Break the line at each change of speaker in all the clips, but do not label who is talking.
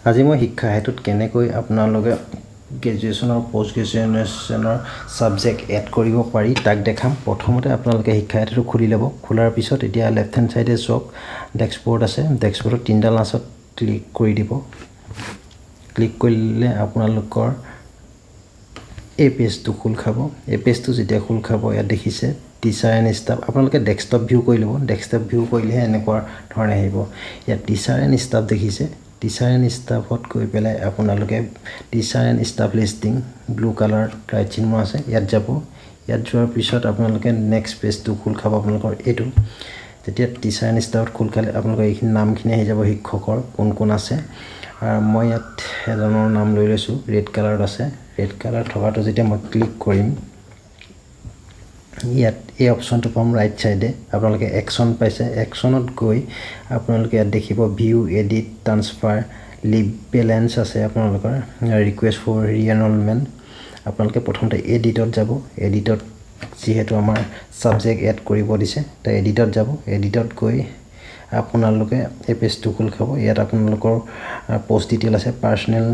আজি মই শিক্ষা হেতুত কেনেকৈ আপোনালোকে গ্ৰেজুৱেশ্যন আৰু পোষ্ট গ্ৰেজুৱেশ্যনৰ ছাবজেক্ট এড কৰিব পাৰি তাক দেখাম। প্ৰথমতে আপোনালোকে শিক্ষা হেতুটো খুলি ল'ব। খোলাৰ পিছত এতিয়া লেফ্ট হেণ্ড চাইডে চাওক ডেস্কবৰ্ড আছে। ডেস্কবৰ্ডত তিনিডাল লাষ্টত ক্লিক কৰি দিব। ক্লিক কৰিলে আপোনালোকৰ এই পেজটো খোল খাব। এই পেজটো যেতিয়া খোল খাব ইয়াত দেখিছে টিচাৰ এণ্ড ষ্টাফ। আপোনালোকে ডেস্কটপ ভিউ কৰি ল'ব। ডেস্কটপ ভিউ কৰিলেহে এনেকুৱা ধৰণে আহিব। ইয়াত টিচাৰ এণ্ড ষ্টাফ দেখিছে। টিচাৰ এণ্ড ষ্টাফত গৈ পেলাই আপোনালোকে teacher and staff listing blue colour right চিহ্ন আছে ইয়াত যাব। ইয়াত যোৱাৰ পিছত আপোনালোকে নেক্সট পেজটো খোল খাব আপোনালোকৰ এইটো। যেতিয়া টিচাৰ এণ্ড ষ্টাফত খোল খালে আপোনালোকৰ এইখিনি নামখিনি আহি যাব শিক্ষকৰ কোন কোন আছে। আৰু মই ইয়াত এজনৰ নাম লৈ লৈছোঁ ৰেড কালাৰত আছে। ৰেড কালাৰ থকাটো যেতিয়া মই ক্লিক কৰিম ইয়াত এই অপশ্যনটো পাম ৰাইট চাইডে। আপোনালোকে একশ্যন পাইছে। একশ্যনত গৈ আপোনালোকে ইয়াত দেখিব view edit transfer leave balance আছে আপোনালোকৰ ৰিকুৱেষ্ট ফৰ ৰিএনৰলমেণ্ট। আপোনালোকে প্ৰথমতে এডিটত যাব। এডিটত যিহেতু আমাৰ ছাবজেক্ট এড কৰিব দিছে তো এডিটত যাব। এডিটত গৈ আপোনালোকে এই পেজটো খোল খাব। ইয়াত আপোনালোকৰ পোষ্ট ডিটেইল আছে, পাৰ্চনেল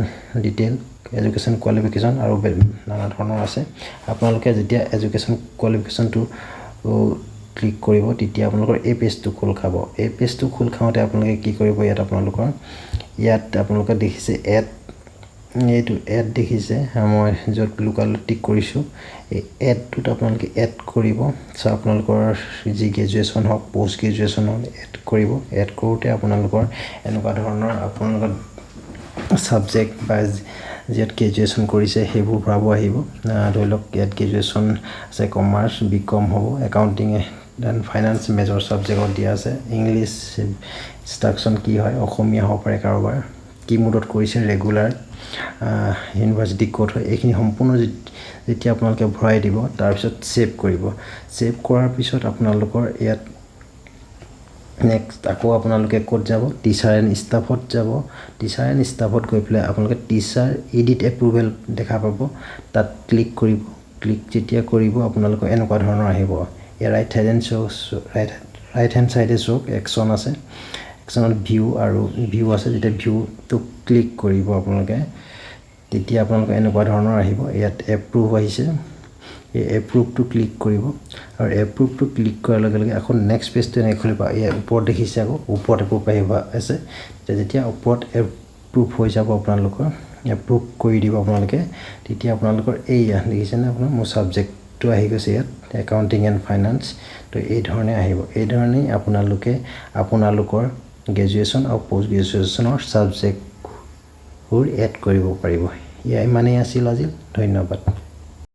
ডিটেইল, এডুকেশ্যন কোৱালিফিকেশ্যন আৰু নানা ধৰণৰ আছে। আপোনালোকে যেতিয়া এডুকেশ্যন কোৱালিফিকেশ্যনটো ক্লিক কৰিব তেতিয়া আপোনালোকৰ এই পেজটো খোল খাব। এই পেজটো খোল খাওঁতে আপোনালোকে কি কৰিব ইয়াত আপোনালোকে দেখিছে এড, এইটো এড দেখিছে মই য'ত ব্লু কালাৰ টিক কৰিছোঁ। এই এডটোত আপোনালোকে এড কৰিব। চ' আপোনালোকৰ যি গ্ৰেজুৱেশ্যন হওক পোষ্ট গ্ৰেজুৱেশ্যন হওক এড কৰিব। এড কৰোঁতে আপোনালোকৰ এনেকুৱা ধৰণৰ আপোনালোকৰ ছাবজেক্ট বা যিয়াত গ্ৰেজুৱেশ্যন কৰিছে সেইবোৰ ভৰাব আহিব। ধৰি লওক ইয়াত গ্ৰেজুৱেশ্যন আছে কমাৰ্চ বিকম হ'ব, একাউণ্টিং এণ্ড ফাইনেন্স মেজৰ ছাবজেক্টত দিয়া আছে। ইংলিছ ইনষ্ট্ৰাকশ্যন কি হয় অসমীয়া হ'ব পাৰে কাৰোবাৰ, কি মুডত কৰিছে ৰেগুলাৰ, ইউনিভাৰ্চিটি ক'ত হয়, এইখিনি সম্পূৰ্ণ যেতিয়া আপোনালোকে ভৰাই দিব তাৰপিছত ছেভ কৰিব। ছেভ কৰাৰ পিছত আপোনালোকৰ ইয়াত নেক্সট আকৌ আপোনালোকে ক'ত যাব টিচাৰ এণ্ড ষ্টাফত যাব। টিচাৰ এণ্ড ষ্টাফত গৈ পেলাই আপোনালোকে টিচাৰ এডিট এপ্ৰুভেল দেখা পাব। তাত ক্লিক কৰিব। ক্লিক যেতিয়া কৰিব আপোনালোকৰ এনেকুৱা ধৰণৰ আহিব। ইয়াৰ ৰাইট হেণ্ড চাইডে চাওক একশ্যন আছে। একশ্যনত ভিউ আৰু ভিউ আছে। যেতিয়া ভিউটো ক্লিক কৰিব আপোনালোকে তেতিয়া আপোনালোকে এনেকুৱা ধৰণৰ আহিব। ইয়াত এপ্ৰুভ আহিছে। এই এপ্ৰুভটো ক্লিক কৰিব আৰু এপ্ৰুভটো ক্লিক কৰাৰ লগে লগে আকৌ নেক্সট পেজটো এনেকৈ খুলিব। ইয়াৰ ওপৰত দেখিছে আকৌ ওপৰত এপ্ৰুভ আহিব আছে। যেতিয়া ওপৰত এপ্ৰুভ হৈ যাব আপোনালোকৰ এপ্ৰুভ কৰি দিব আপোনালোকে তেতিয়া আপোনালোকৰ এইয়া দেখিছেনে আপোনাৰ মোৰ ছাবজেক্টটো আহি গৈছে ইয়াত একাউণ্টিং এণ্ড ফাইনেন্স। তো এই ধৰণে আহিব। এই ধৰণেই আপোনালোকে আপোনালোকৰ গ্ৰেজুৱেশ্যন আৰু পোষ্ট গ্ৰেজুৱেশ্যনৰ ছাবজেক্টবোৰ এড কৰিব পাৰিব। ইমানেই আছিল আজি। ধন্যবাদ।